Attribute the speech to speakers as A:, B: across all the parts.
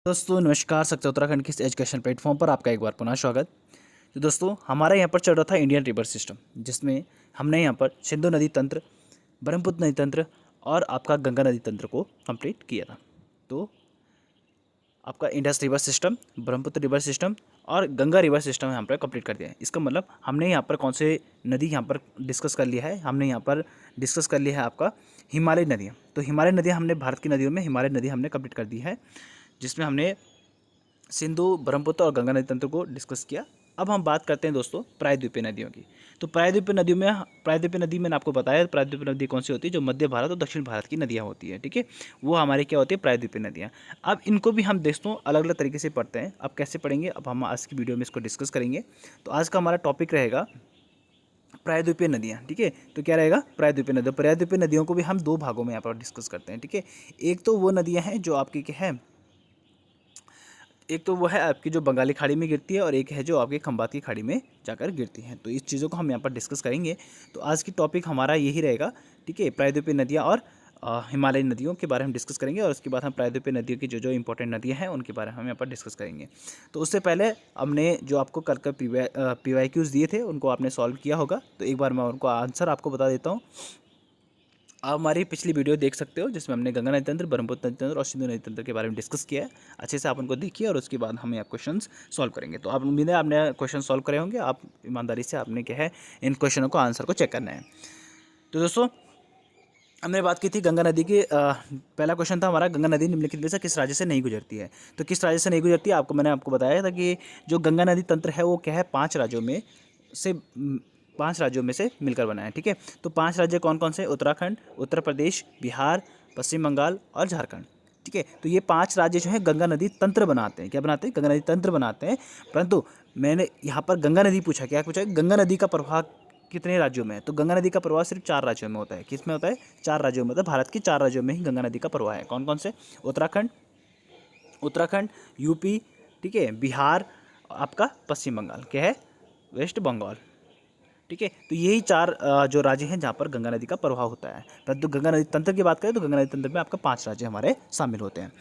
A: दोस्तों नमस्कार। सकते उत्तराखंड के इस एजुकेशन प्लेटफॉर्म पर आपका एक बार पुनः स्वागत। तो दोस्तों हमारे यहाँ पर चल रहा था इंडियन रिवर सिस्टम, जिसमें हमने यहाँ पर सिंधु नदी तंत्र, ब्रह्मपुत्र नदी तंत्र और आपका गंगा नदी तंत्र को कंप्लीट किया था। तो आपका Indus river system, Brahmaputra river system और गंगा रिवर सिस्टम यहाँ पर कंप्लीट कर दिया है। इसका मतलब हमने यहाँ पर कौन से नदी यहाँ पर डिस्कस कर लिया है, हमने यहाँ पर डिस्कस कर लिया है आपका हिमालय नदियाँ। तो हिमालय नदियाँ हमने भारत की नदियों में हिमालय नदी हमने कंप्लीट कर दी है, जिसमें हमने सिंधु, ब्रह्मपुत्र और गंगा नदी तंत्र को डिस्कस किया। अब हम बात करते हैं दोस्तों प्रायद्वीपीय नदियों की। तो प्रायद्वीपीय नदियों में प्रायद्वीपीय नदी मैंने आपको बताया प्रायद्वीपीय नदी कौन सी होती है, जो मध्य भारत और दक्षिण भारत की नदियाँ होती है। ठीक है, वो हमारी क्या होती है, प्रायद्वीपीय नदियाँ। अब इनको भी हम दोस्तों अलग अलग तरीके से पढ़ते हैं। अब कैसे पढ़ेंगे, अब हम आज की वीडियो में इसको डिस्कस करेंगे। तो आज का हमारा टॉपिक रहेगा प्रायद्वीपीय नदियाँ। ठीक है, तो क्या रहेगा, प्रायद्वीपीय नदियाँ। प्रायद्वीपीय नदियों को भी हम दो भागों में यहाँ पर डिस्कस करते हैं। ठीक है, एक तो वो नदियाँ हैं जो आपकी क्या है, एक तो वो है आपकी जो बंगाली खाड़ी में गिरती है और एक है जो आपकी खंबात की खाड़ी में जाकर गिरती है। तो इस चीज़ों को हम यहाँ पर डिस्कस करेंगे। तो आज की टॉपिक हमारा यही रहेगा। ठीक है, प्रायद्वीपीय नदियाँ और हिमालयी नदियों के बारे में डिस्कस करेंगे, और उसके बाद हम प्रायद्वीपीय नदियों की जो जो इंपॉर्टेंट नदियाँ हैं उनके बारे में हम यहाँ पर डिस्कस करेंगे। तो उससे पहले हमने जो आपको कल का PYQs दिए थे उनको आपने सॉल्व किया होगा। तो एक बार मैं उनको आंसर आपको बता देता हूँ। आप हमारी पिछली वीडियो देख सकते हो, जिसमें हमने गंगा नदी तंत्र, ब्रह्मपुत्र नदी तंत्र और सिंधु नदी तंत्र के बारे में डिस्कस किया है। अच्छे से आप उनको देखिए और उसके बाद हम यहाँ क्वेश्चंस सॉल्व करेंगे। तो आप उम्मीद है आपने क्वेश्चन सॉल्व करे होंगे। आप ईमानदारी से आपने क्या है इन क्वेश्चनों को आंसर को चेक करना है। तो दोस्तों हमने बात की थी गंगा नदी की। पहला क्वेश्चन था हमारा, गंगा नदी निम्नलिखित में से किस राज्य से नहीं गुजरती है। तो किस राज्य से नहीं गुजरती है, मैंने आपको बताया था कि जो गंगा नदी तंत्र है वो क्या है, 5 राज्यों में से मिलकर बना है। ठीक है, तो 5 राज्य कौन कौन से, उत्तराखंड, उत्तर प्रदेश, बिहार, पश्चिम बंगाल और झारखंड। ठीक है, तो ये 5 राज्य जो है गंगा नदी तंत्र बनाते हैं। क्या बनाते हैं, गंगा नदी तंत्र बनाते हैं। परंतु मैंने यहाँ पर गंगा नदी पूछा, क्या पूछा, गंगा नदी का प्रवाह कितने राज्यों में है। तो गंगा नदी का प्रवाह सिर्फ 4 राज्यों में होता है। किस में होता है, 4 राज्यों में होता है। भारत के 4 राज्यों में ही गंगा नदी का प्रवाह है। कौन कौन से, उत्तराखंड, यूपी, ठीक है, बिहार, आपका पश्चिम बंगाल, क्या है, वेस्ट बंगाल। ठीक है, तो यही 4 जो राज्य हैं जहाँ पर गंगा नदी का प्रवाह होता है। परंतु गंगा नदी तंत्र की बात करें तो गंगा नदी तंत्र में आपका 5 राज्य हमारे शामिल होते हैं।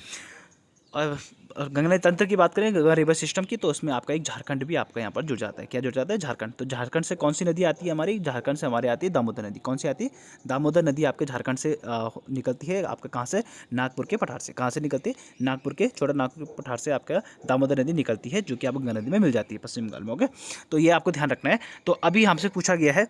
A: और गंगा नदी तंत्र की बात करें, गंगा रिवर सिस्टम की, तो उसमें आपका एक झारखंड भी आपका यहाँ पर जुड़ जाता है। क्या जुड़ जाता है, झारखंड। तो झारखंड से कौन सी नदी आती है हमारी, झारखंड से हमारे आती है दामोदर नदी। कौन सी आती है, दामोदर नदी आपके झारखंड से निकलती है। आपका कहाँ से, नागपुर के पठार से। कहाँ से निकलती है, नागपुर के छोटा नागपुर पठार से आपका दामोदर नदी निकलती है, जो कि आपको गंगा नदी में मिल जाती है पश्चिम बंगाल में। ओके, तो ये आपको ध्यान रखना है। तो अभी हमसे पूछा गया है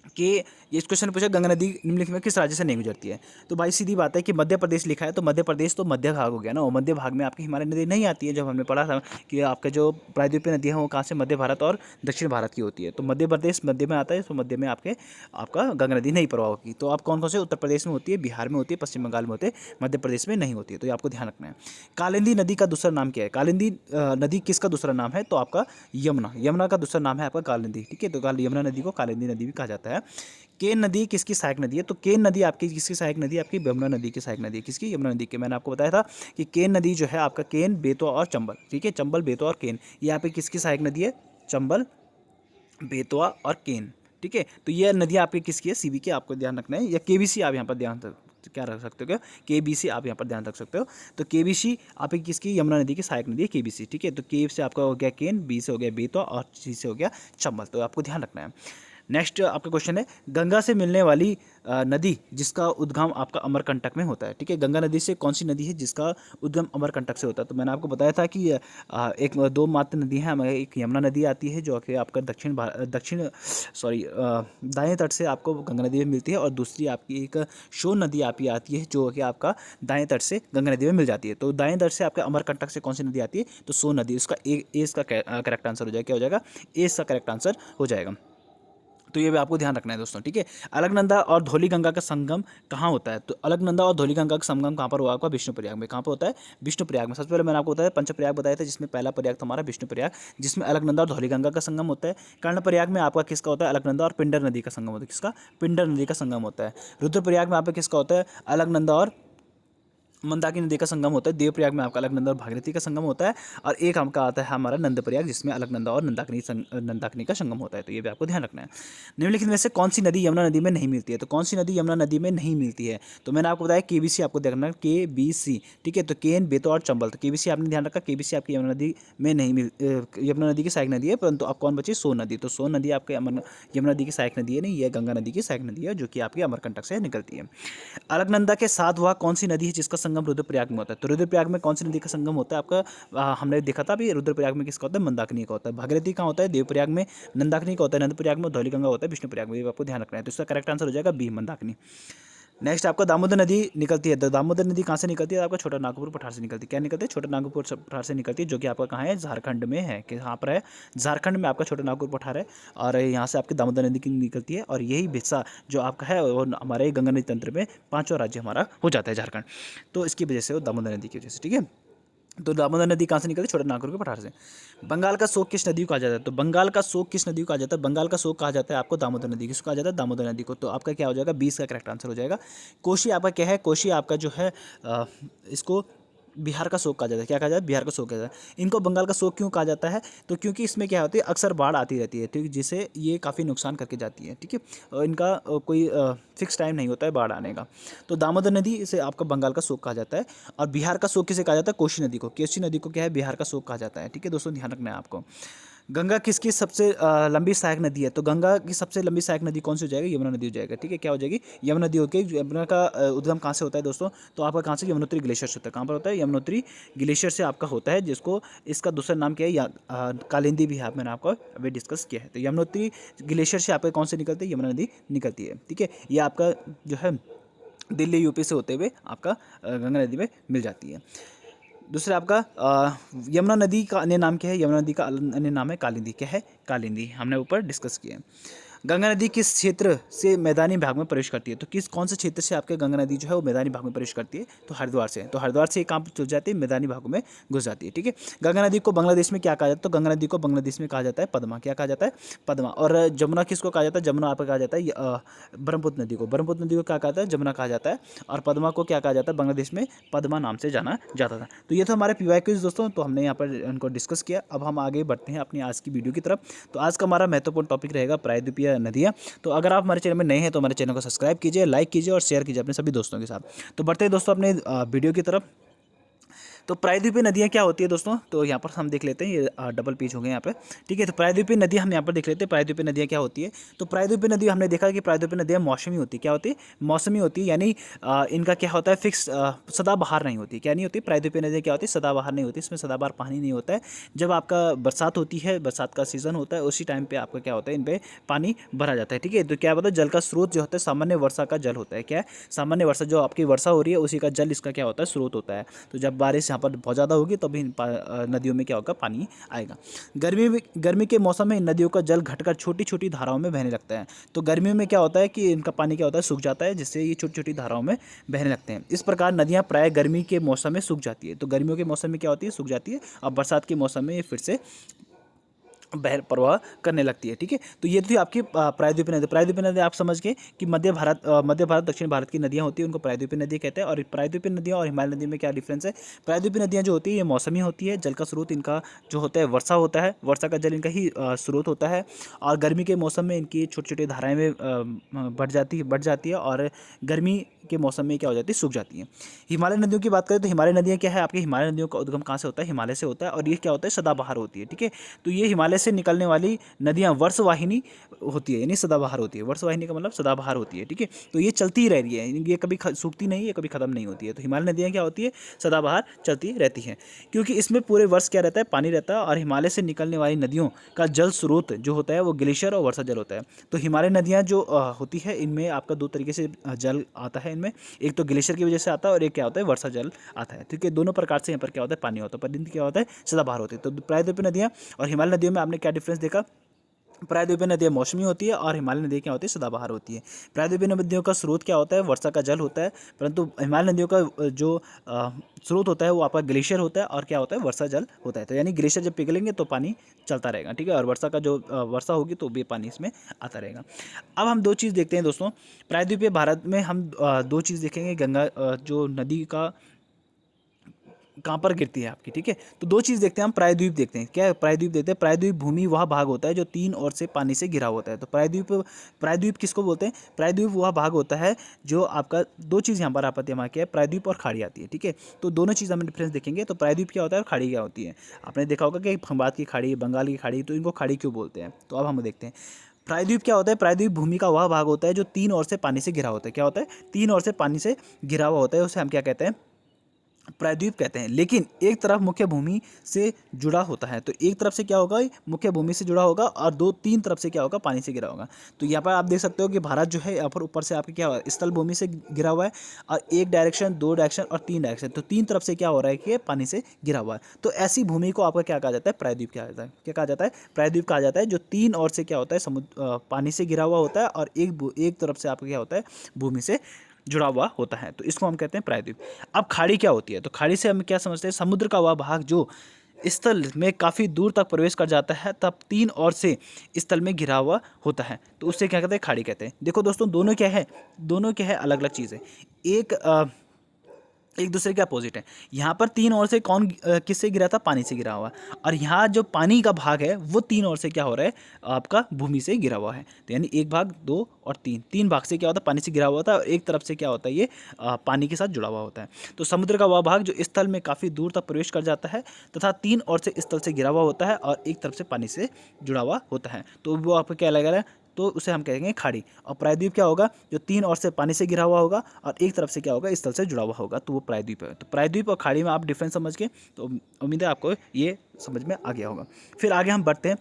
A: कि ये इस क्वेश्चन पूछा, गंगा नदी निम्नलिखित में किस राज्य से नहीं गुजरती है। तो भाई सीधी बात है कि मध्य प्रदेश लिखा है, तो मध्य प्रदेश तो मध्य भाग हो गया ना, और मध्य भाग में आपकी हिमालय नदी नहीं आती है। जब हमने पढ़ा था कि आपका जो प्रायद्वीपीय नदियाँ हैं वो कहाँ से, मध्य भारत और दक्षिण भारत की होती है। तो मध्य प्रदेश मध्य में आता है, तो मध्य में आपका गंगा नदी नहीं प्रवाह होगी। तो आप कौन कौन से, उत्तर प्रदेश में होती है, बिहार में होती है, पश्चिम बंगाल में होती है, मध्य प्रदेश में नहीं होती है। तो ये आपको ध्यान रखना है। कालिंदी नदी का दूसरा नाम क्या है, कालिंदी नदी किसका दूसरा नाम है, तो आपका यमुना का दूसरा नाम है आपका कालिंदी। ठीक है, तो यमुना नदी को कालिंदी नदी भी कहा जाता है। केन नदी किसकी सहायक नदी है, तो केन नदी आपकी किसकी सहायक नदी है, आपकी यमुना नदी की सहायक नदी है। किसकी, यमुना नदी की। मैंने आपको बताया था कि केन नदी जो है आपका केन, बेतवा और चंबल। ठीक है, चंबल, बेतवा और केन, ये यहाँ पे किसकी सहायक नदी है, चंबल, बेतवा और केन। ठीक है, तो ये नदी आपकी किसकी है, सीबी की, आपको ध्यान रखना है। या केबीसी आप यहाँ पर ध्यान क्या रख सकते हो, केबीसी आप यहाँ पर ध्यान रख सकते हो। तो केबीसी आपकी किसकी, यमुना नदी की सहायक नदी है केबीसी। ठीक है, तो के से आपका हो गया केन, बी से हो गया बेतवा और सी से हो गया चंबल। तो आपको ध्यान रखना है। नेक्स्ट आपका क्वेश्चन है, गंगा से मिलने वाली नदी जिसका उद्गम आपका अमरकंटक में होता है। ठीक है, गंगा नदी से कौन सी नदी है जिसका उद्गम अमरकंटक से होता है। तो मैंने आपको बताया था कि एक दो मात्र नदी है हमारे, एक यमुना नदी आती है जो कि आपका दाएं तट से आपको गंगा नदी में मिलती है, और दूसरी आपकी एक सोन नदी आपकी आती है जो कि आपका दाएं तट से गंगा नदी में मिल जाती है। तो दाएं तट से आपका अमरकंटक से कौन सी नदी आती है, तो सोन नदी। उसका ए इसका करेक्ट आंसर हो जाएगा, क्या हो जाएगा, ए इसका करेक्ट आंसर हो जाएगा। तो ये भी आपको ध्यान रखना है दोस्तों। ठीक है, अलकनंदा और धौलीगंगा का संगम कहाँ होता है, तो अलकनंदा और धौलीगंगा का संगम कहाँ पर हुआ आपका, विष्णुप्रयाग में। कहाँ पर होता है, विष्णुप्रयाग में। सबसे पहले मैंने आपको बताया पंचप्रयाग बताया था, जिसमें पहला प्रयाग था हमारा विष्णुप्रयाग, जिसमें अलकनंदा और धौलीगंगा का संगम होता है। कर्णप्रयाग में आपका किसका होता है, अलकनंदा और पिंडर नदी का संगम होता है। किसका, पिंडर नदी का संगम होता है। रुद्रप्रयाग में आपका किसका होता है, अलकनंदा और मंदाकिनी नदी का संगम होता है, देवप्रयाग में आपका अलकनंदा और भागीरथी का संगम होता है, और एक आपका आता है हमारा नंदप्रयाग जिसमें अलकनंदा और नंदाकिनी का संगम होता है। तो ये भी आपको ध्यान रखना है। निम्नलिखित में से कौन सी नदी यमुना नदी में नहीं मिलती है? तो कौन सी नदी यमुना नदी में नहीं मिलती है? तो मैंने आपको बताया केबीसी, आपको देखना है केबीसी, ठीक है। तो केन, बेतवा और चंबल, तो केबीसी आपने ध्यान रखा, केबीसी आपकी यमुना नदी में नहीं यमुना नदी की सहायक नदी है, परंतु अब कौन बची? सोन नदी। तो सोन नदी आपके यमुना नदी की सहायक नदी है नहीं, यह गंगा नदी की सहायक नदी है जो कि आपकी अमरकंटक से निकलती है। अलकनंदा के साथ वह कौन सी नदी है जिसका संगम रुद्रप्रयाग में होता है? तो रुद्रप्रयाग में कौन सी नदी का संगम होता है आपका? हमने देखा था अभी, रुद्रप्रयाग में किसका होता है? मंदाकिनी का होता है। भागीरथी कहाँ होता है? देवप्रयाग में। नंदाकिनी का होता है नंदप्रयाग में। धौलीगंगा होता है विष्णुप्रयाग में। ये आपको ध्यान रखना है। तो इसका करेक्ट आंसर हो जाएगा बी, मंदाकिनी। नेक्स्ट आपका दामोदर नदी निकलती है। तो दामोदर नदी कहाँ से निकलती है? आपका छोटा नागपुर पठार से निकलती है। क्या निकलती है? छोटा नागपुर पठार से निकलती है, जो कि आपका कहाँ है? झारखंड में है। कि कहाँ पर है? झारखंड में आपका छोटा नागपुर पठार है, और यहाँ से आपकी दामोदर नदी की निकलती है, और यही हिस्सा जो आपका है वो हमारे गंगा नदी तंत्र में पाँचवां राज्य हमारा हो जाता है झारखंड। तो इसकी वजह से वो दामोदर नदी की वजह से, ठीक है। तो दामोदर नदी कहाँ से निकलती है? छोटा नागपुर के पठार से। बंगाल का शोक किस नदी को कहा जाता है? तो बंगाल का शोक किस नदी को कहा जाता है? बंगाल का शोक कहा जाता है आपको दामोदर नदी। किसको कहा जाता है? दामोदर नदी को। तो आपका क्या हो जाएगा? 20 का करेक्ट आंसर हो जाएगा। कोशी आपका क्या है? कोशी आपका जो है इसको बिहार का शोक कहा जाता है। क्या कहा जाता है? बिहार का शोक कहा जाता है। इनको बंगाल का शोक क्यों कहा जाता है? तो क्योंकि इसमें क्या होती है, अक्सर बाढ़ आती रहती है, ठीक, जिसे ये काफ़ी नुकसान करके जाती है, ठीक है। और इनका कोई फिक्स टाइम नहीं होता है बाढ़ आने का। तो दामोदर नदी इसे आपका बंगाल का शोक कहा जाता है, और बिहार का शोक किसे कहा जाता है? कोसी नदी को। कोसी नदी को क्या है? बिहार का शोक कहा जाता है, ठीक है दोस्तों, ध्यान रखना है आपको। गंगा किसकी सबसे लंबी सहायक नदी है? तो गंगा की सबसे लंबी सहायक नदी कौन सी हो जाएगी? यमुना नदी हो जाएगा, ठीक है। क्या हो जाएगी? यमुना नदी होगी। यमुना का उद्गम कहाँ से होता है दोस्तों? तो आपका कहाँ से? यमुनोत्री ग्लेशियर से होता है। कहाँ पर होता है? यमुनोत्री ग्लेशियर से आपका होता है, जिसको इसका दूसरा नाम क्या है? कालिंदी भी है, मैंने आपको अभी डिस्कस किया है। तो यमुनोत्री ग्लेशियर से आपका कौन से निकलती है? यमुना नदी निकलती है, ठीक है। ये आपका जो है दिल्ली यूपी से होते हुए आपका गंगा नदी में मिल जाती है। दूसरा आपका यमुना नदी का अन्य नाम क्या है? यमुना नदी का अन्य नाम है कालिंदी। क्या है? कालिंदी, हमने ऊपर डिस्कस किया है। गंगा नदी किस क्षेत्र से मैदानी भाग में प्रवेश करती है? तो कौन से क्षेत्र से आपके गंगा नदी जो है वो मैदानी भाग में प्रवेश करती है? तो हरिद्वार से। तो हरिद्वार से कहाँ चल जाती है? मैदानी भागों में घुस जाती है, ठीक है। गंगा नदी को बांग्लादेश में क्या कहा जाता है? तो गंगा नदी को बांग्लादेश में कहा जाता है पद्मा। क्या कहा जाता है? पद्मा। और जमुना किसको कहा जाता है? जमुना आपका कहा जाता है ब्रह्मपुत्र नदी को। ब्रह्मपुत्र नदी को क्या कहता है? जमुना कहा जाता है। और पद्मा को क्या कहा जाता है? बांग्लादेश में पद्मा नाम से जाना जाता था। तो ये तो हमारे पीवाईक्यूज दोस्तों, तो हमने यहाँ पर इनको डिस्कस किया। अब हम आगे बढ़ते हैं अपनी आज की वीडियो की तरफ। तो आज का हमारा महत्वपूर्ण टॉपिक रहेगा प्रायद्वीपीय नदियाँ। तो अगर आप हमारे चैनल में नए हैं तो हमारे चैनल को सब्सक्राइब कीजिए, लाइक कीजिए और शेयर कीजिए अपने सभी दोस्तों के साथ। तो बढ़ते हैं दोस्तों अपने वीडियो की तरफ। तो प्रायद्वीपीय नदियाँ क्या होती है दोस्तों? तो यहाँ पर हम देख लेते हैं, ये डबल पेज हो गए यहाँ पे, ठीक है। तो प्रायद्वीपीय नदियाँ हम यहाँ पर देख लेते हैं, प्रायद्वीपीय नदियाँ क्या होती है। तो प्रायद्वीपीय नदी हमने देखा कि प्रायद्वीपीय नदियाँ मौसमी होती है। क्या होती है? मौसमी होती है, यानी इनका क्या होता है? फिक्स सदाबहार नहीं होती। क्या नहीं होती? प्रायद्वीपीय नदियाँ क्या होती है? सदाबहार नहीं होती, इसमें सदाबहार पानी नहीं होता है। जब आपका बरसात होती है, बरसात का सीजन होता है, उसी टाइम पे आपका क्या होता है? इन पे पानी भरा जाता है, ठीक है। तो क्या होता है? जल का स्रोत जो होता है सामान्य वर्षा का जल होता है। क्या है? सामान्य वर्षा, जो आपकी वर्षा हो रही है उसी का जल इसका क्या होता है? स्रोत होता है। तो जब बारिश यहाँ पर बहुत ज़्यादा होगी तभी नदियों में क्या होगा? पानी आएगा। गर्मी के मौसम में इन नदियों का जल घटकर छोटी छोटी धाराओं में बहने लगता है। तो गर्मियों में क्या होता है कि इनका पानी क्या होता है? सूख जाता है, जिससे ये छोटी छोटी धाराओं में बहने लगते हैं। इस प्रकार नदियाँ प्राय गर्मी के मौसम में सूख जाती है। तो गर्मियों के मौसम में क्या होती है? सूख जाती है, और बरसात के मौसम में ये फिर से बहर प्रवाह करने लगती है, ठीक है। तो ये थी आपकी प्रायद्वीपीय नदी। प्रायद्वीपीय नदी आप समझ गए कि मध्य भारत दक्षिण भारत की नदियाँ होती हैं, उनको प्रायद्वीपीय नदी कहते हैं। और प्रायद्वीपीय नदियाँ और हिमालय नदी में क्या डिफरेंस है? प्रायद्वीपीय नदियाँ जो होती है ये मौसमी होती है, जल का स्रोत इनका जो होता है वर्षा होता है, वर्षा का जल इनका ही स्रोत होता है। और गर्मी के मौसम में इनकी छोटी छोटी धाराएँ में बढ़ जाती है, और गर्मी के मौसम में क्या हो जाती है? सूख जाती है। हिमालय नदियों की बात करें तो हिमालय नदियाँ क्या है? आपकी हिमालय नदियों का उद्गम कहाँ से होता है? हिमालय से होता है, और ये क्या होता है? सदाबहार होती है, ठीक है। तो ये हिमालय से निकलने वाली नदियाँ वर्षवाहिनी होती है, यानी सदाबहार होती है। वर्षवाहिनी का मतलब सदाबहार होती है, ठीक है। तो ये चलती ही रह रही है, ये कभी सूखती नहीं है, कभी खत्म नहीं होती है। तो हिमालय नदियाँ क्या होती है? सदाबहार चलती रहती हैं, क्योंकि इसमें पूरे वर्ष क्या रहता है? पानी रहता है। और हिमालय से निकलने वाली नदियों का जल स्रोत जो होता है वो ग्लेशियर और वर्षा जल होता है। तो हिमालय नदियाँ जो होती है इनमें आपका दो तरीके से जल आता है इनमें, एक तो ग्लेशियर की वजह से आता है, और एक क्या होता है? वर्षा जल आता है, ठीक है। दोनों प्रकार से यहाँ पर क्या होता है? पानी होता है, पर इनकी क्या होता है? सदाबहार होती है। तो प्रायद्वीपीय नदियाँ और हिमालय नदियों में आपने क्या डिफरेंस देखा? प्रायद्वीपीय नदियाँ मौसमी होती है, और हिमालय नदियाँ क्या होती है? सदाबहार होती है। प्रायद्वीपीय नदियों का स्रोत क्या होता है? वर्षा का जल होता है, परंतु हिमालय नदियों का जो स्रोत होता है वो आपका ग्लेशियर होता है, और क्या होता है? वर्षा जल होता है। तो यानी ग्लेशियर जब पिघलेंगे तो पानी चलता रहेगा, ठीक है। और वर्षा का जो वर्षा होगी तो भी पानी इसमें आता रहेगा। अब हम दो चीज़ देखते हैं दोस्तों, प्रायद्वीपीय भारत में हम दो चीज़ देखेंगे। गंगा जो नदी का कहाँ पर गिरती है आपकी, ठीक है। तो दो चीज़ देखते हैं हम, प्रायद्वीप देखते हैं। क्या है प्रायद्वीप देखते हैं? प्रायद्वीप भूमि वह भाग होता है जो तीन ओर से पानी से घिरा होता है। तो प्रायद्वीप किसको बोलते हैं? प्रायद्वीप वह भाग होता है जो आपका, दो चीज़ यहाँ पर आपत्ति यहाँ क्या है, प्रायद्वीप और खाड़ी आती है, ठीक है। तो दोनों चीज़ हम डिफरेंस देखेंगे। तो प्रायद्वीप क्या होता है और खाड़ी क्या होती है। आपने देखा होगा कि खंबात की खाड़ी, बंगाल की खाड़ी, तो इनको खाड़ी क्यों बोलते हैं। तो अब हम देखते हैं प्रायद्वीप क्या होता है। प्रायद्वीप भूमि का वह भाग होता है जो तीन ओर से पानी से घिरा होता है। क्या होता है? तीन ओर से पानी से घिरा हुआ होता है, उसे हम क्या कहते हैं? प्रायद्वीप कहते हैं। लेकिन एक तरफ मुख्य भूमि से जुड़ा होता है। तो एक तरफ से क्या होगा, मुख्य भूमि से जुड़ा होगा, और दो तीन तरफ से क्या होगा, पानी से घिरा होगा। तो यहाँ पर आप देख सकते हो कि भारत जो है यहाँ पर ऊपर से आपके क्या हुआ, स्थल भूमि से घिरा हुआ है, और एक डायरेक्शन, दो डायरेक्शन और तीन डायरेक्शन, तो तीन तरफ से क्या हो रहा है कि पानी से घिरा हुआ है। तो ऐसी भूमि को आपका क्या कहा जाता है? प्रायद्वीप कहा जाता है। क्या कहा जाता है? प्रायद्वीप कहा जाता है, जो तीन ओर से क्या होता है, समुद्र पानी से घिरा हुआ होता है, और एक तरफ से आपका क्या होता है, भूमि से जुड़ा हुआ होता है। तो इसको हम कहते हैं प्रायद्वीप। अब खाड़ी क्या होती है? तो खाड़ी से हम क्या समझते हैं? समुद्र का वह भाग जो स्थल में काफ़ी दूर तक प्रवेश कर जाता है, तब तीन ओर से स्थल में घिरा हुआ होता है, तो उससे क्या कहते हैं? खाड़ी कहते हैं। देखो दोस्तों, दोनों क्या है, दोनों क्या है, अलग अलग चीज़ें। एक दूसरे के अपोजिट है। यहाँ पर तीन ओर से कौन किससे गिरा था? पानी से गिरा हुआ। और यहाँ जो पानी का भाग है वो तीन ओर से क्या हो रहा है, आपका भूमि से गिरा हुआ है। तो यानी एक भाग, दो और तीन, तीन भाग से क्या होता है? पानी से गिरा हुआ होता है, और एक तरफ से क्या होता है, ये पानी के साथ जुड़ा हुआ होता है। तो समुद्र का वह भाग जो स्थल में काफ़ी दूर तक प्रवेश कर जाता है, तथा तीन ओर से स्थल से गिरा हुआ होता है, और एक तरफ से पानी से जुड़ा हुआ होता है, तो वो आपको क्या लग रहा है? तो उसे हम कहेंगे खाड़ी। और प्रायद्वीप क्या होगा? जो तीन ओर से पानी से घिरा हुआ होगा, और एक तरफ से क्या होगा, स्थल से जुड़ा हुआ होगा, तो वो प्रायद्वीप है। तो प्रायद्वीप और खाड़ी में आप डिफरेंस समझ के, तो उम्मीद है आपको ये समझ में आ गया होगा। फिर आगे हम बढ़ते हैं।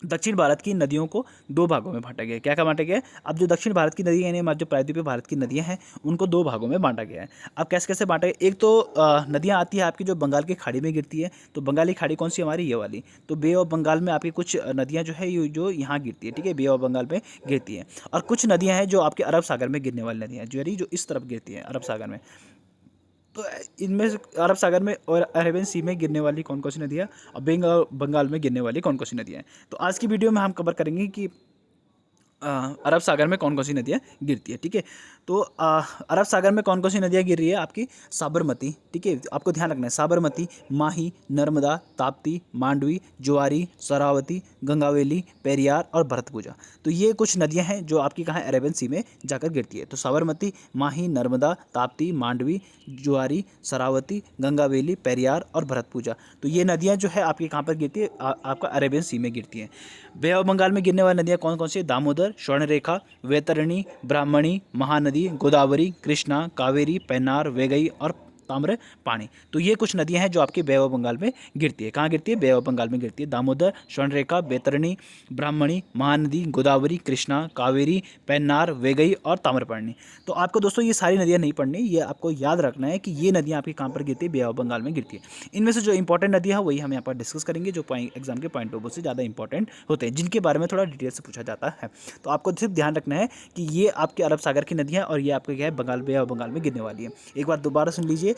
A: दक्षिण भारत की नदियों को दो भागों में बांटा गया है। क्या क्या बांटा गया है? अब जो दक्षिण भारत की नदी, यानी हमारे जो प्रायद्वीपीय भारत की नदियां हैं, उनको दो भागों में बांटा गया है। अब कैसे कैसे बांटा गया? एक तो नदियां आती है आपकी जो बंगाल की खाड़ी में गिरती है। तो बंगाली खाड़ी कौन सी हमारी? ये वाली। तो बे ऑफ बंगाल में आपकी कुछ नदियां जो है जो यहाँ गिरती है, ठीक है, बे ऑफ बंगाल में गिरती है। और कुछ नदियाँ हैं जो आपके अरब सागर में गिरने वाली नदियाँ, जो इस तरफ गिरती हैं, अरब सागर में। तो इनमें से अरब सागर में और अरेबियन सी में गिरने वाली कौन कौन सी नदियाँ, और बंगाल में गिरने वाली कौन कौन सी नदियाँ हैं। तो आज की वीडियो में हम कवर करेंगे कि अरब सागर में कौन कौन सी नदियाँ गिरती है, ठीक है। तो अरब सागर में कौन कौन सी नदियाँ गिर रही है? आपकी साबरमती, ठीक है, आपको ध्यान रखना है, साबरमती, माही, नर्मदा, ताप्ती, मांडवी, ज्वारी, शरावती, गंगावेली, पेरियार और भरतपुजा। तो ये कुछ नदियाँ हैं जो आपकी कहाँ, अरेबियन सी में जाकर गिरती है। तो साबरमती, माही, नर्मदा, ताप्ती, मांडवी, ज्वारी, शरावती, गंगावेली, पेरियार और भरतपुजा। तो ये नदियाँ जो है आपकी कहाँ पर गिरती है? आपका अरेबियन सी में गिरती हैं। बे ऑफ बंगाल में गिरने वाली नदियाँ कौन कौन सी? दामोदर, स्वर्णरेखा, वैतरणी, ब्राह्मणी, महानदी, गोदावरी, कृष्णा, कावेरी, पेन्नार, वैगई और ताम्रपाणी। तो ये कुछ नदियां हैं जो आपके बे ऑफ बंगाल में गिरती है। कहाँ गिरती है? बे ऑफ बंगाल में गिरती है। दामोदर, स्वर्णरेखा, वैतरणी, ब्राह्मणी, महानदी, गोदावरी, कृष्णा, कावेरी, पेन्नार, वैगई और ताम्रपाणी। तो आपको दोस्तों ये सारी नदियां नहीं पढ़नी, ये आपको याद रखना है कि ये नदियां आपकी कहाँ पर गिरती है? बे ऑफ बंगाल में गिरती है। इनमें से जो इंपॉर्टेंट नदियां हैं वही हम यहाँ पर डिस्कस करेंगे, जो एग्जाम के पॉइंट ऑफ व्यू से ज़्यादा इंपॉर्टेंट होते हैं, जिनके बारे में थोड़ा डिटेल से पूछा जाता है। तो आपको सिर्फ ध्यान रखना है कि ये आपके अरब सागर की नदियाँ, और ये आपके क्या है, बंगाल, बे ऑफ बंगाल में गिरने वाली है। एक बार दोबारा सुन लीजिए,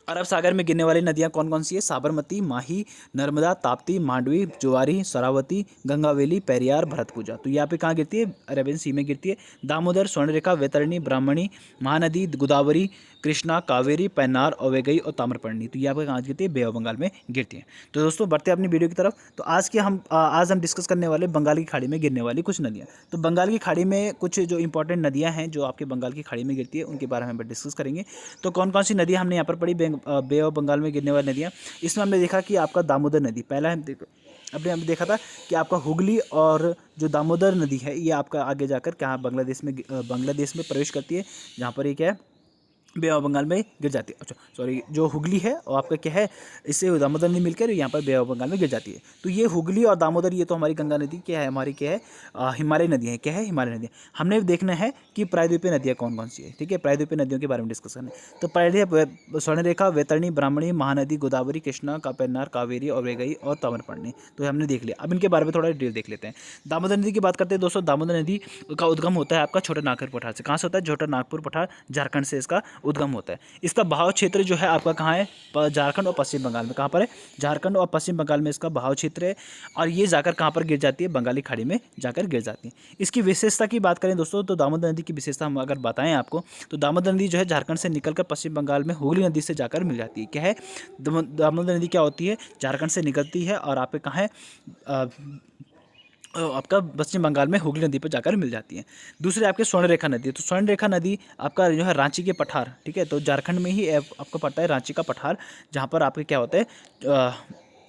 A: अरब सागर में गिरने वाली नदियाँ कौन कौन सी है? साबरमती, माही, नर्मदा, ताप्ती, मांडवी, ज्वारी, शरावती, गंगावेली, पेरियार, भरतपुजा। तो यहाँ पे कहाँ गिरती है? अरेबियन सी में गिरती है। दामोदर, स्वर्णरेखा, वैतरणी, ब्राह्मणी, महानदी, गोदावरी, कृष्णा, कावेरी, पेन्नार और वैगई और ताम्रपर्णी। तो यहाँ पर कहाँ गिरती है? बे ऑफ बंगाल में गिरती है। तो दोस्तों बढ़ते हैं अपनी वीडियो की तरफ। तो आज हम डिस्कस करने वाले बंगाल की खाड़ी में गिरने वाली कुछ नदियाँ। तो बंगाल की खाड़ी में कुछ जो इंपॉर्टेंट नदियाँ हैं जो आपके बंगाल की खाड़ी में गिरती है, उनके बारे में हम डिस्कस करेंगे। तो कौन कौन सी नदियाँ हमने यहाँ पर पढ़ी बे ऑफ बंगाल में गिरने वाली नदियाँ? इसमें हमने देखा कि आपका दामोदर नदी, पहला हमने देखा था कि आपका हुगली और जो दामोदर नदी है ये आपका आगे जाकर कहाँ, बांग्लादेश में प्रवेश करती है, जहाँ पर ये क्या है, बे ऑफ बंगाल में गिर जाती है। अच्छा सॉरी, जो हुगली है और आपका क्या है, इससे दामोदर नदी मिलकर यहाँ पर बे ऑफ बंगाल में गिर जाती है। तो ये हुगली और दामोदर, ये तो हमारी गंगा नदी क्या है, हमारी क्या है, हिमालय नदी है। क्या है? हिमालय नदी। हमने देखना है कि प्रायद्वीपीय नदियाँ कौन कौन सी है, ठीक है, प्रायद्वीपीय नदियों के बारे में डिस्कस करना है। तो प्रायद्वीप स्वर्णरेखा, वैतरणी, ब्राह्मणी, महानदी, गोदावरी, कृष्णा, पेन्नार, कावेरी और वैगई और ताम्रपर्णी। तो हमने देख लिया। अब इनके बारे में थोड़ा डिटेल देख लेते हैं। दामोदर नदी की बात करते हैं दोस्तों। दामोदर नदी का उद्गम होता है आपका छोटा नागपुर पठार से। कहाँ से होता है? छोटा नागपुर पठार, झारखंड से इसका उद्गम होता है। इसका बहाव क्षेत्र जो है आपका कहाँ है, झारखंड और पश्चिम बंगाल में। कहाँ पर है, झारखंड और पश्चिम बंगाल में इसका बहाव क्षेत्र है, और ये जाकर कहाँ पर गिर जाती है, बंगाली खाड़ी में जाकर गिर जाती है। इसकी विशेषता की बात करें दोस्तों, तो दामोदर नदी की विशेषता हम अगर बताएं आपको, तो दामोदर नदी जो है झारखंड से निकलकर पश्चिम बंगाल में हुगली नदी से जाकर मिल जाती है। क्या है, दामोदर नदी क्या होती है, झारखंड से निकलती है और आपके कहाँ है, आपका पश्चिम बंगाल में हुगली नदी पर जाकर मिल जाती है। दूसरी आपके स्वर्णरेखा नदी, तो स्वर्णरेखा नदी आपका जो है रांची के पठार, ठीक है, तो झारखंड में ही आपको पड़ता है रांची का पठार, जहाँ पर आपके क्या होता है,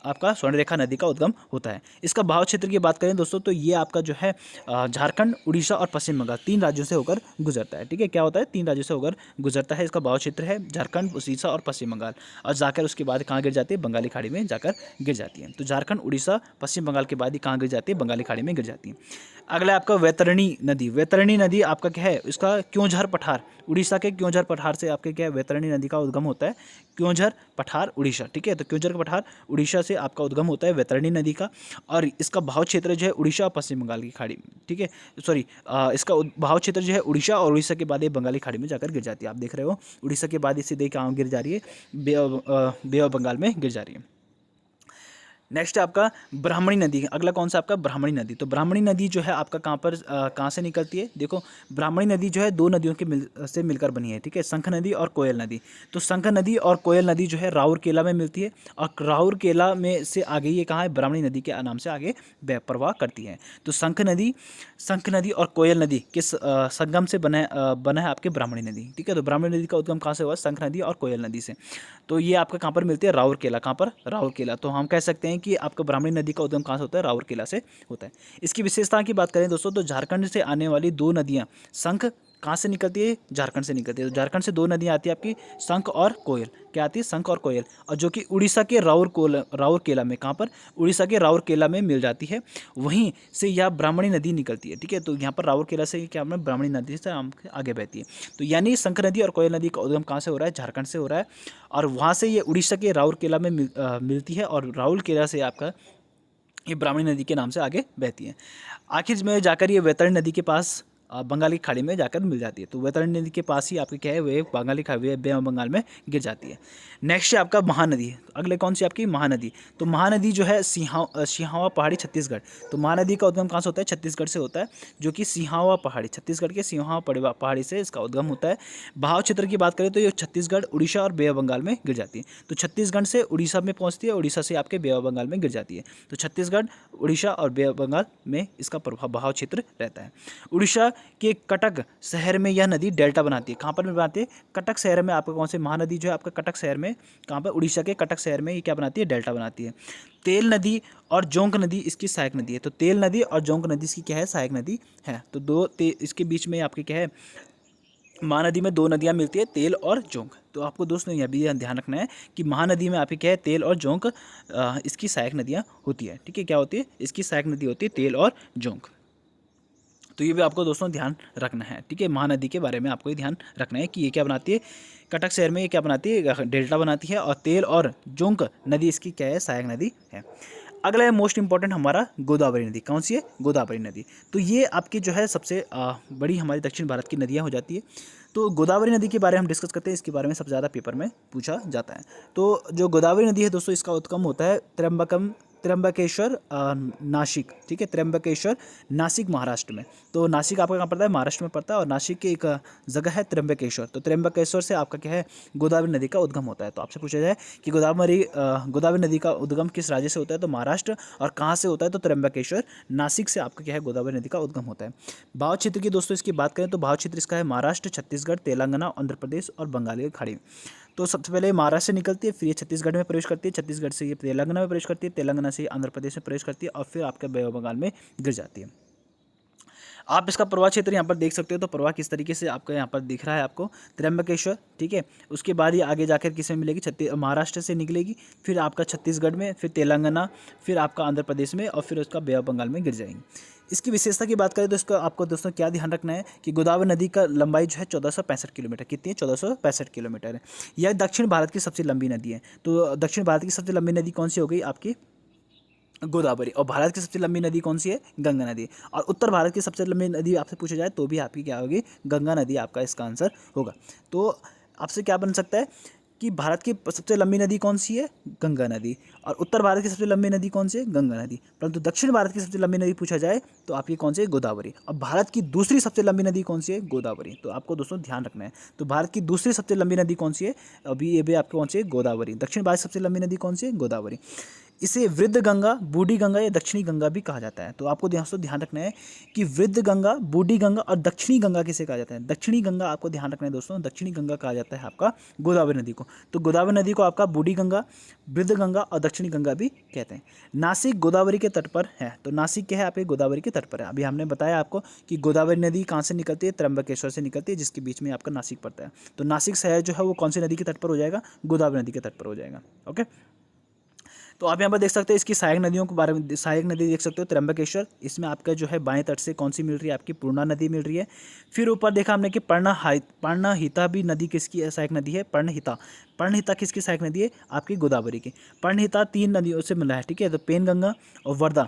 A: आपका स्वर्णरेखा नदी का उद्गम होता है। इसका बहाव क्षेत्र की बात करें दोस्तों, तो ये आपका जो है झारखंड, उड़ीसा और पश्चिम बंगाल 3 राज्यों से होकर गुजरता है। ठीक है, क्या होता है, 3 राज्यों से होकर गुजरता है। इसका बहाव क्षेत्र है झारखंड, उड़ीसा और पश्चिम बंगाल, और जाकर उसके बाद कहाँ गिर जाती है, बंगाली खाड़ी में जाकर गिर जाती है। तो झारखंड, उड़ीसा, पश्चिम बंगाल के बाद ही कहाँ गिर जाती है, बंगाली खाड़ी में गिर जाती है। अगला आपका वैतरणी नदी। वैतरणी नदी आपका क्या है, इसका क्योंझर पठार, उड़ीसा के क्योंझर पठार से आपके क्या है, वैतरणी नदी का उद्गम होता है। क्योंझर पठार उड़ीसा, ठीक है, तो क्योंझर का पठार उड़ीसा से आपका उद्गम होता है वैतरणी नदी का, और इसका बहाव क्षेत्र जो है उड़ीसा और पश्चिम बंगाल की खाड़ी, ठीक है, सॉरी, इसका बहाव क्षेत्र जो है उड़ीसा, और उड़ीसा के बाद ये बंगाली खाड़ी में जाकर गिर जाती है। आप देख रहे हो, उड़ीसा के बाद ये सीधे कहाँ गिर जा रही है, बे ऑफ बंगाल में गिर जा रही है। नेक्स्ट है आपका ब्राह्मणी नदी। अगला कौन सा आपका, ब्राह्मणी नदी। तो ब्राह्मणी नदी जो है आपका कहाँ पर, कहाँ से निकलती है, देखो ब्राह्मणी नदी जो है 2 नदियों के से मिलकर बनी है, ठीक है, शंख नदी और कोयल नदी। तो शंख नदी और कोयल नदी जो है राउरकेला में मिलती है, और राउरकेला में से आगे ये कहाँ है, ब्राह्मणी नदी के नाम से आगे प्रवाह करती है। तो शंख नदी और कोयल नदी के संगम से बना है आपके ब्राह्मणी नदी, ठीक है। तो ब्राह्मणी नदी का उद्गम कहाँ से हुआ, शंख नदी और कोयल नदी से। तो ये आपका कहाँ पर मिलती है, राउरकेला। कहाँ पर, राउरकेला। तो हम कह सकते हैं कि आपका ब्राह्मणी नदी का उद्गम कहाँ से होता है, राउरकेला से होता है। इसकी विशेषता की बात करें दोस्तों, तो झारखंड से आने वाली 2 नदियाँ, शंख कहाँ से निकलती है, झारखंड से निकलती है। तो झारखंड से 2 नदियाँ आती है आपकी, शंख और कोयल। क्या आती है, शंख और कोयल, और जो कि उड़ीसा के राउरकेला में, कहाँ पर, उड़ीसा के राउरकेला में मिल जाती है। वहीं से यह ब्राह्मणी नदी निकलती है, ठीक है। तो यहाँ पर राउरकेला से क्या है, ब्राह्मणी नदी से आगे बहती है। तो यानी शंख नदी और कोयल नदी का उद्गम कहाँ से हो रहा है, झारखंड से हो रहा है, और वहाँ से ये उड़ीसा के राउरकेला में मिलती है, और राउरकेला से आपका ये ब्राह्मणी नदी के नाम से आगे बहती है। आखिर में जाकर ये वैतरणी नदी के पास बंगाली खाड़ी में जाकर मिल जाती है। तो वैतरणी नदी के पास ही आपकी क्या है, वे बंगाली खाड़ी, बे ऑफ बंगाल में गिर जाती है। नेक्स्ट है आपका महानदी। अगले कौन सी आपकी, महानदी। तो महानदी जो है सिहावा पहाड़ी, छत्तीसगढ़। तो महानदी का उद्गम कहाँ से होता है, छत्तीसगढ़ से होता है, जो कि सिहावा पहाड़ी, छत्तीसगढ़ के सिहावा पहाड़ी से इसका उद्गम होता है। बहाव क्षेत्र की बात करें तो ये छत्तीसगढ़, उड़ीसा और बे ऑफ बंगाल में गिर जाती है। तो छत्तीसगढ़ से उड़ीसा में पहुँचती है, उड़ीसा से आपके बे ऑफ बंगाल में गिर जाती है। तो छत्तीसगढ़, उड़ीसा और बे ऑफ बंगाल में इसका बहाव क्षेत्र रहता है। उड़ीसा के कटक शहर में यह नदी डेल्टा बनाती है। कहाँ पर बनाती है, कटक शहर में। आपका कौन से, महानदी जो है आपका कटक शहर में, कहाँ पर, उड़ीसा के कटक शहर में ये क्या बनाती है, डेल्टा बनाती है। तेल नदी और जोंक नदी इसकी सहायक नदी है। तो तेल नदी और जोंक नदी इसकी क्या है, सहायक नदी है। तो इसके बीच में आपके क्या है, महानदी में 2 नदियाँ मिलती है, तेल और जोंक। तो आपको दोस्तों यह भी ध्यान रखना है कि महानदी में आपकी क्या है, तेल और जोंक इसकी सहायक नदियाँ होती है, ठीक है। क्या होती है, इसकी सहायक नदी होती है तेल और जोंक। तो ये भी आपको दोस्तों ध्यान रखना है, ठीक है। महानदी के बारे में आपको ये ध्यान रखना है कि ये क्या बनाती है, कटक शहर में ये क्या बनाती है, डेल्टा बनाती है, और तेल और जोंक नदी इसकी क्या है, सहायक नदी है। अगला है मोस्ट इंपॉर्टेंट हमारा गोदावरी नदी। कौन सी है, गोदावरी नदी। तो ये आपकी जो है सबसे बड़ी हमारी दक्षिण भारत की नदियाँ हो जाती है। तो गोदावरी नदी के बारे में हम डिस्कस करते हैं, इसके बारे में सबसे ज़्यादा पेपर में पूछा जाता है। तो जो गोदावरी नदी है दोस्तों, इसका उद्गम होता है त्र्यंबकेश्वर नासिक, ठीक है, त्र्यंबकेश्वर नासिक महाराष्ट्र में। तो नासिक आपका कहाँ पड़ता है, महाराष्ट्र में पड़ता है, और नासिक की एक जगह है त्र्यंबकेश्वर। तो त्र्यंबकेश्वर से आपका क्या है, गोदावरी नदी का उद्गम होता है। तो आपसे पूछा जाए कि गोदावरी नदी का उद्गम किस राज्य से होता है, तो महाराष्ट्र, और कहाँ से होता है, तो त्र्यंबकेश्वर नासिक से आपका क्या है, गोदावरी नदी का उद्गम होता है। भाव क्षेत्र की दोस्तों इसकी बात करें तो भाव क्षेत्र इसका है महाराष्ट्र, छत्तीसगढ़, तेलंगाना, आंध्र प्रदेश और बंगाल की खाड़ी। तो सबसे पहले महाराष्ट्र से निकलती है, फिर ये छत्तीसगढ़ में प्रवेश करती है, छत्तीसगढ़ से ये तेलंगाना में प्रवेश करती है, तेलंगाना से आंध्र प्रदेश में प्रवेश करती है, और फिर आपके बे ऑफ बंगाल में गिर जाती है। आप इसका प्रवाह क्षेत्र यहाँ पर देख सकते हो। तो प्रवाह किस तरीके से आपका यहाँ पर दिख रहा है आपको, त्र्यंबकेश्वर, ठीक है। उसके बाद ये आगे जाकर किस में मिलेगी, महाराष्ट्र से निकलेगी, फिर आपका छत्तीसगढ़ में, फिर तेलंगाना, फिर आपका आंध्र प्रदेश में, और फिर उसका बे ऑफ बंगाल में गिर जाएंगी। इसकी विशेषता की बात करें तो इसका आपको दोस्तों क्या ध्यान रखना है कि गोदावरी नदी का लंबाई जो है 1465 किलोमीटर, कितनी है, 1465 किलोमीटर है। यह दक्षिण भारत की सबसे लंबी नदी है। तो दक्षिण भारत की सबसे लंबी नदी कौन सी हो गई आपकी, गोदावरी। और भारत की सबसे लंबी नदी कौन सी है, गंगा नदी। और उत्तर भारत की सबसे लंबी नदी आपसे पूछा जाए तो भी आपकी क्या होगी, गंगा नदी आपका इसका आंसर होगा। तो आपसे क्या बन सकता है कि भारत की सबसे लंबी नदी कौन सी है, गंगा नदी, और उत्तर भारत की सबसे लंबी नदी कौन सी है, गंगा नदी। परंतु दक्षिण भारत की सबसे लंबी नदी पूछा जाए तो आपकी कौन सी है, गोदावरी। और भारत की दूसरी सबसे लंबी नदी कौन सी है, गोदावरी। तो आपको दोस्तों ध्यान रखना है। तो भारत की दूसरी सबसे लंबी नदी कौन सी है, अभी ये भी आपको कौन सी है, गोदावरी। दक्षिण भारत की सबसे लंबी नदी कौन सी है, गोदावरी। इसे वृद्ध गंगा, बूढ़ी गंगा या दक्षिणी गंगा भी कहा जाता है। तो आपको दोस्तों ध्यान रखना है कि वृद्ध गंगा, बूढ़ी गंगा और दक्षिणी गंगा किसे कहा जाता है। दक्षिणी गंगा आपको ध्यान रखना है दोस्तों, दक्षिणी गंगा कहा जाता है आपका गोदावरी नदी को। तो गोदावरी नदी को आपका बूढ़ी गंगा, वृद्ध गंगा और दक्षिणी गंगा भी कहते हैं। नासिक गोदावरी के तट पर है। तो नासिक क्या है, आपके गोदावरी के तट पर है। अभी हमने बताया आपको कि गोदावरी नदी कहाँ से निकलती है, त्र्यंबकेश्वर से निकलती है, जिसके बीच में आपका नासिक पड़ता है। तो नासिक शहर जो है वो कौन सी नदी के तट पर हो जाएगा, गोदावरी नदी के तट पर हो जाएगा। ओके, तो आप यहाँ पर देख सकते हैं इसकी सहायक नदियों के बारे में। सहायक नदी देख सकते हो त्र्यंबकेश्वर, इसमें आपका जो है बाएं तट से कौन सी मिल रही है, आपकी पूर्णा नदी मिल रही है। फिर ऊपर देखा हमने कि पर्णहिता भी नदी किसकी सहायक नदी है, पर्णहिता। पर्णहिता किसकी सहायक नदी है, आपकी गोदावरी की। पर्णहिता 3 नदियों से मिला है, ठीक है। तो पेनगंगा और वर्धा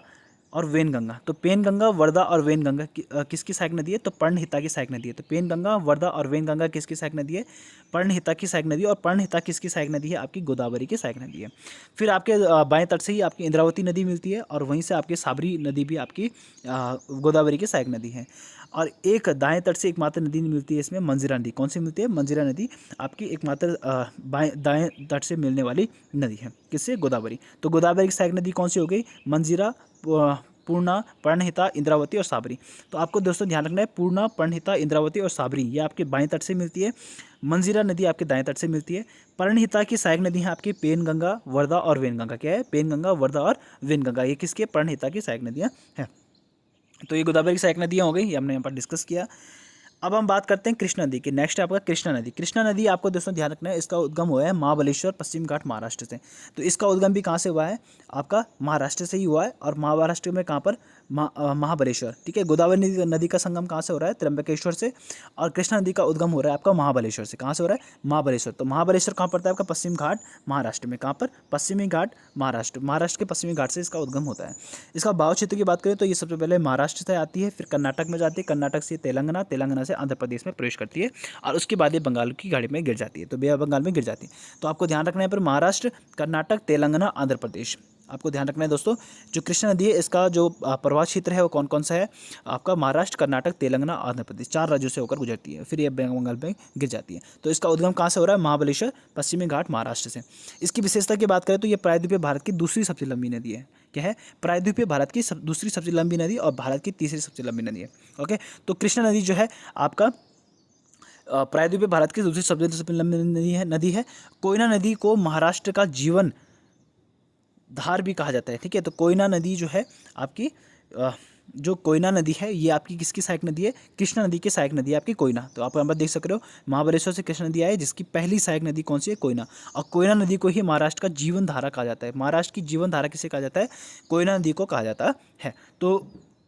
A: और वेनगंगा। तो पेनगंगा, वर्धा और वेनगंगा किसकी सहायक नदी है, तो पर्णहिता की सहायक नदी है। तो पेनगंगा, वर्धा और वेनगंगा किसकी सहायक नदी है, पर्णहिता की सहायक नदी है। और पर्णहिता किसकी सहायक नदी है, आपकी गोदावरी की सहायक नदी है। फिर आपके बाएं तट से ही आपकी इंद्रावती नदी मिलती है, और वहीं से आपकी साबरी नदी भी आपकी गोदावरी की सहायक नदी है। और एक दाएं तट से एकमात्र नदी मिलती है इसमें, मंजीरा नदी। कौन सी मिलती है, मंजीरा नदी आपकी एकमात्र दाएं तट से मिलने वाली नदी है, किससे, गोदावरी। तो गोदावरी की सहायक नदी कौन सी हो गई, मंजीरा, पूर्णा, पर्णहिता, इंद्रावती और साबरी। तो आपको दोस्तों ध्यान रखना है, पूर्णा, पर्णहिता, इंद्रावती और साबरी ये आपके बाएं तट से मिलती है। मंजीरा नदी आपके दाएं तट से मिलती है। पर्णहिता की सहायक नदी है आपकी पेनगंगा, वर्धा और वेनगंगा। क्या है, पेनगंगा, वर्धा और वेनगंगा, ये किसके, पर्णहिता की सहायक नदियाँ हैं। तो ये गोदावरी की सहायक नदियाँ हो गई, ये हमने यहाँ पर डिस्कस किया। अब हम बात करते हैं कृष्णा नदी की। नेक्स्ट है आपका कृष्णा नदी। कृष्णा नदी आपको दोस्तों ध्यान रखना है, इसका उद्गम हुआ है महाबलेश्वर, पश्चिम घाट, महाराष्ट्र से। तो इसका उद्गम भी कहाँ से हुआ है, आपका महाराष्ट्र से ही हुआ है। और महाराष्ट्र में कहाँ पर, महाबलेश्वर, ठीक है। गोदावरी नदी का संगम कहाँ से हो रहा है, त्र्यंबकेश्वर से। और कृष्णा नदी का उद्गम हो रहा है आपका महाबलेश्वर से। कहाँ से हो रहा है, महाबलेश्वर। तो महाबलेश्वर कहाँ पड़ता है आपका, पश्चिम घाट, महाराष्ट्र में। कहाँ पर, पश्चिमी घाट, महाराष्ट्र। महाराष्ट्र के पश्चिमी घाट से इसका उद्गम होता है। इसका भाव क्षेत्र की बात करें तो ये सबसे पहले महाराष्ट्र से आती है, फिर कर्नाटक में जाती है, कर्नाटक से तेलंगाना, तेलंगाना से आंध्र प्रदेश में प्रवेश करती है, और उसके बाद ये बंगाल की खाड़ी में गिर जाती है। तो बे बंगाल में गिर जाती है। तो आपको ध्यान रखना है पर महाराष्ट्र, कर्नाटक, तेलंगाना, आंध्र प्रदेश, आपको ध्यान रखना है दोस्तों। जो कृष्णा नदी है इसका जो प्रवाह क्षेत्र है वो कौन कौन सा है, आपका महाराष्ट्र, कर्नाटक, तेलंगाना, आंध्र प्रदेश, 4 राज्यों से होकर गुजरती है, फिर ये बंगाल में गिर जाती है। तो इसका उद्गम कहाँ से हो रहा है, महाबलेश्वर, पश्चिमी घाट, महाराष्ट्र से। इसकी विशेषता की बात करें तो ये प्रायद्वीपीय भारत की दूसरी सबसे लंबी नदी है। क्या है, प्रायद्वीपीय भारत की दूसरी सबसे लंबी नदी और भारत की तीसरी सबसे लंबी नदी है। ओके, तो कृष्णा नदी जो है आपका प्रायद्वीपीय भारत की दूसरी सबसे लंबी नदी है। कोयना नदी को महाराष्ट्र का जीवन धार भी कहा जाता है, ठीक है। तो कोयना नदी जो है आपकी जो कोयना नदी है ये आपकी किसकी सहायक नदी है, कृष्णा नदी की सहायक नदी है आपकी कोयना। तो आप यहाँ पर देख सकते हो महाबलेश्वर से कृष्णा नदी आई, जिसकी पहली सहायक नदी कौन सी है, कोयना। और कोयना नदी को ही महाराष्ट्र का जीवन धारा कहा जाता है। महाराष्ट्र की जीवन धारा किसे कहा जाता है, कोयना नदी को कहा जाता है। तो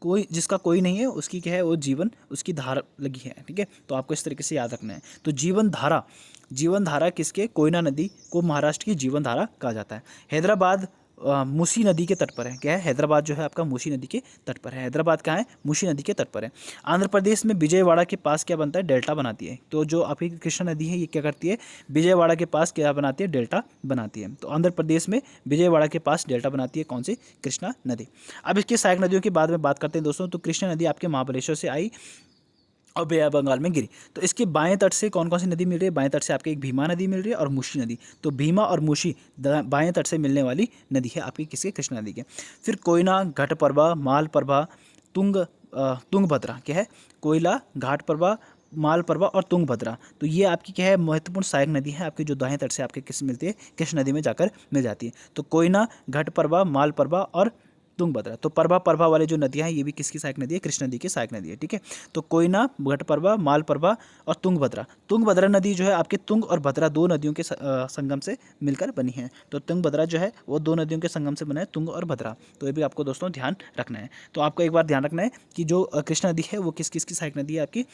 A: कोई जिसका कोई नहीं है उसकी क्या है, वो जीवन, उसकी धारा लगी है, ठीक है। तो आपको इस तरीके से याद रखना है। तो जीवन धारा किसके, कोयना नदी को महाराष्ट्र की जीवन धारा कहा जाता है। हैदराबाद मूसी नदी के तट पर है। क्या है, हैदराबाद जो है आपका मूसी नदी के तट पर है। हैदराबाद कहाँ है, मूसी नदी के तट पर है। आंध्र प्रदेश में विजयवाड़ा के पास क्या बनता है, डेल्टा बनाती है। तो जो आपकी कृष्णा नदी है ये क्या करती है, विजयवाड़ा के पास क्या बनाती है, डेल्टा बनाती है। तो आंध्र प्रदेश में विजयवाड़ा के पास डेल्टा बनाती है कौन सी, कृष्णा नदी। अब इसकी सहायक नदियों के बाद में बात करते हैं दोस्तों। तो कृष्णा नदी आपके महाबलेश्वर से आई और बे बंगाल में गिरी। तो इसके बाएं तट से कौन कौन सी नदी मिल रही है, बाएं तट से आपके एक भीमा नदी मिल रही है और मूसी नदी। तो भीमा और मूसी बाएं तट से मिलने वाली नदी है आपकी किसके, कृष्णा नदी के। फिर कोयना, घटप्रभा, मालप्रभा, तुंगभद्रा। क्या है, कोयला, घाटप्रभा, मालप्रभा और तुंगभद्रा। तो ये आपकी क्या है, महत्वपूर्ण सहायक नदी है आपकी, जो दाएं तट से आपके किस मिलती है, कृष्णा नदी में जाकर मिल जाती है। तो कोयना, घटप्रभा, मालप्रभा और तुंगभद्रा। तो प्रभा वाले जो नदियाँ हैं ये भी किसकी सहायक नदी है, कृष्णा नदी की सहायक नदी है, ठीक है। तो कोयना, घटप्रभा, मालप्रभा और तुंगभद्रा। तुंगभद्रा नदी जो है आपके तुंग और भद्रा 2 नदियों के संगम से मिलकर बनी है। तो तुंगभद्रा जो है वो 2 नदियों के संगम से बना है, तुंग और भद्रा। तो ये भी आपको दोस्तों ध्यान रखना है। तो आपको एक बार ध्यान रखना है कि जो कृष्णा नदी है वो किस किस की सहायक नदी है आपकी,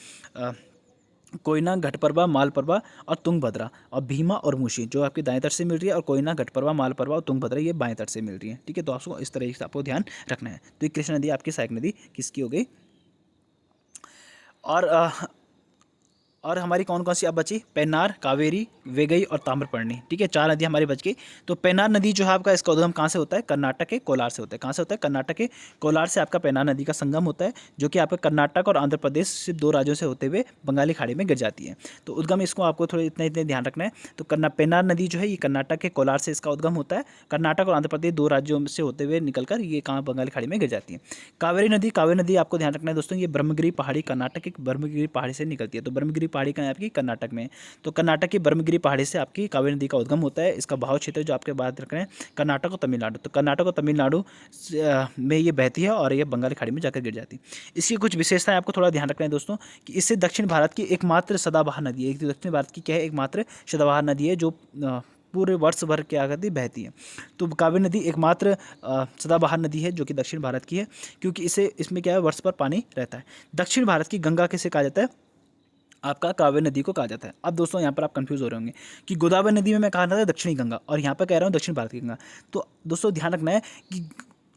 A: कोयना, घटप्रभा, मालप्रभा और तुंगभद्रा। और भीमा और मूसी जो आपकी दाएं तट से मिल रही है, और कोयना, घटप्रभा, मालप्रभा और तुंगभद्रा ये बाएं तट से मिल रही है, ठीक है। तो आपको इस तरह से आपको ध्यान रखना है। तो ये कृष्णा नदी आपकी सहायक नदी किसकी हो गई। और और हमारी कौन कौन सी अब बची, पेन्नार, कावेरी, वेगई और ताम्रपर्णी। ठीक है, 4 नदियाँ हमारी बच गई। तो पेन्नार नदी जो है आपका, इसका उद्गम कहाँ से होता है, कर्नाटक के कोलार से होता है। कहाँ से होता है, कर्नाटक के कोलार से आपका पेन्नार नदी का संगम होता है, जो कि आपका कर्नाटक और आंध्र प्रदेश सिर्फ 2 राज्यों से होते हुए बंगाली खाड़ी में गिर जाती है। तो उद्गम इसको आपको थोड़े इतने इतने ध्यान रखना है। तो पेन्नार नदी जो है ये कर्नाटक के कोलार से इसका उद्गम होता है। कर्नाटक और आंध्र प्रदेश 2 राज्यों से होते हुए निकलकर ये कहाँ, बंगाली खाड़ी में गिर जाती है। कावेरी नदी आपको ध्यान रखना है दोस्तों, ये ब्रह्मगिरी पहाड़ी, कर्नाटक की ब्रह्मगिरी पहाड़ी से निकलती है। तो ब्रह्मगिरी पहाड़ी कहाँ है आपकी, कर्नाटक में। तो कर्नाटक की ब्रह्मगिरी पहाड़ी से आपकी कावेरी नदी का उद्गम होता है। इसका बहाव क्षेत्र जो आपके बात रख रहे हैं, कर्नाटक और तमिलनाडु। तो कर्नाटक और तमिलनाडु में ये बहती है और ये बंगाली खाड़ी में जाकर गिर जाती है। इसकी कुछ विशेषताएं आपको थोड़ा ध्यान रखना है दोस्तों, कि इससे दक्षिण भारत की एकमात्र सदाबहार नदी है। एक दक्षिण भारत की क्या है, एकमात्र सदाबहार नदी है जो पूरे वर्ष भर क्या करती है, बहती है। तो कावेरी नदी एकमात्र सदाबहार नदी है जो कि दक्षिण भारत की है, क्योंकि इसमें क्या है, वर्ष भर पानी रहता है। दक्षिण भारत की गंगा किसे कहा जाता है, आपका कावेरी नदी को कहा जाता है। अब दोस्तों यहाँ पर आप कंफ्यूज हो रहे होंगे कि गोदावरी नदी में मैं कहा था दक्षिणी गंगा, और यहाँ पर कह रहा हूँ दक्षिण भारत की गंगा। तो दोस्तों ध्यान रखना है कि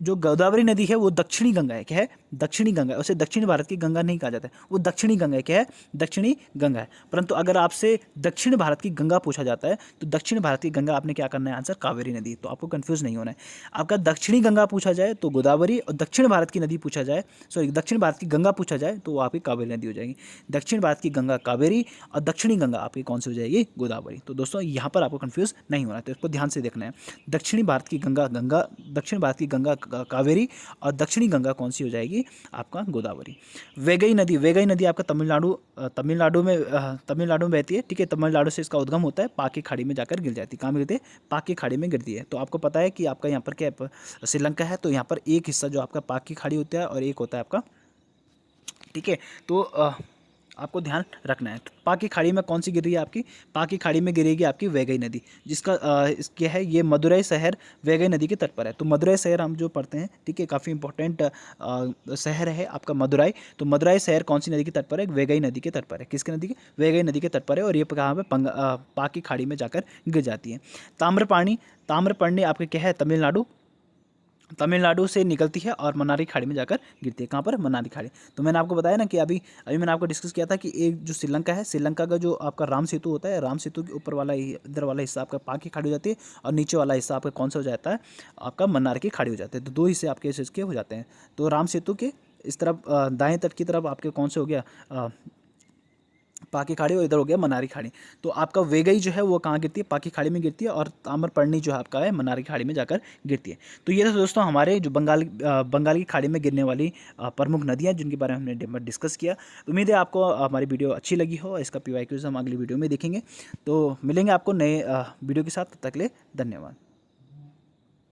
A: जो गोदावरी नदी है वो दक्षिणी गंगा है। क्या है, दक्षिणी गंगा है। उसे दक्षिण भारत की गंगा नहीं कहा जाता है, वो दक्षिणी गंगा है। क्या है, दक्षिणी गंगा है। परंतु अगर आपसे दक्षिण भारत की गंगा पूछा जाता है तो दक्षिण भारत की गंगा आपने क्या करना है, आंसर कावेरी नदी। तो आपको कंफ्यूज नहीं होना है। आपका दक्षिणी गंगा पूछा जाए तो गोदावरी, और दक्षिण भारत की नदी पूछा जाए, सॉरी दक्षिण भारत की गंगा पूछा जाए तो वो आपकी कावेरी नदी हो जाएगी। दक्षिण भारत की गंगा कावेरी और दक्षिणी गंगा आपकी कौन सी हो जाएगी, गोदावरी। तो दोस्तों यहाँ पर आपको कंफ्यूज नहीं होना है, तो इसको ध्यान से देखना है। दक्षिणी भारत की गंगा दक्षिण भारत की गंगा कावेरी, और दक्षिणी गंगा कौन सी हो जाएगी, आपका गोदावरी। वेगई नदी आपका तमिलनाडु में बहती है। ठीक है, तमिलनाडु से इसका उद्गम होता है, पाक की खाड़ी में जाकर गिर जाती है। कहाँ गिरती है, पाक की खाड़ी में गिरती है। तो आपको पता है कि आपका यहाँ पर क्या है, श्रीलंका है। तो यहाँ पर एक हिस्सा जो आपका पाक की खाड़ी होता है और एक होता है आपका, ठीक है। तो आपको ध्यान रखना है। तो पाक की खाड़ी में कौन सी गिर रही है आपकी, पाक की खाड़ी में गिरेगी आपकी वेगई नदी, जिसका क्या है, ये मदुरई शहर वेगई नदी के तट पर है। तो मदुरई शहर हम जो पढ़ते हैं, ठीक है, काफ़ी इंपॉर्टेंट शहर है आपका मदुरई। तो मदुरई शहर कौन सी नदी के तट पर है, वेगई नदी के तट पर है। किसकी नदी के, वेगई नदी के तट पर है, और ये कहाँ पे, पाक की खाड़ी में जाकर गिर जाती है। ताम्रपर्णी आपके क्या है, तमिलनाडु से निकलती है और मन्नार खाड़ी में जाकर गिरती है। कहाँ पर, मन्नार खाड़ी। तो मैंने आपको बताया ना कि अभी मैंने आपको डिस्कस किया था कि एक जो श्रीलंका है, श्रीलंका का जो आपका राम सेतु होता है, राम सेतु के ऊपर वाला इधर वाला हिस्सा आपका पाक की खाड़ी हो जाती है, और नीचे वाला हिस्सा आपका कौन सा हो जाता है, आपका मन्नार की खाड़ी हो जाती है। तो 2 हिस्से आपके इसके हो जाते हैं। तो राम सेतु के इस तरफ दाएँ तट की तरफ आपके कौन से हो गया, पाक की खाड़ी, और इधर हो गया मन्नार की खाड़ी। तो आपका वेगई जो है वो कहाँ गिरती है, पाक की खाड़ी में गिरती है, और ताम्रपर्णी जो है आपका है मन्नार की खाड़ी में जाकर गिरती है। तो ये तो दोस्तों हमारे जो बंगाल की खाड़ी में गिरने वाली प्रमुख नदियाँ जिनके बारे में हमने डिस्कस किया। तो उम्मीद है आपको हमारी वीडियो अच्छी लगी हो। इसका PYQs हम अगली वीडियो में देखेंगे। तो मिलेंगे आपको नए वीडियो के साथ, तब तक के लिए धन्यवाद।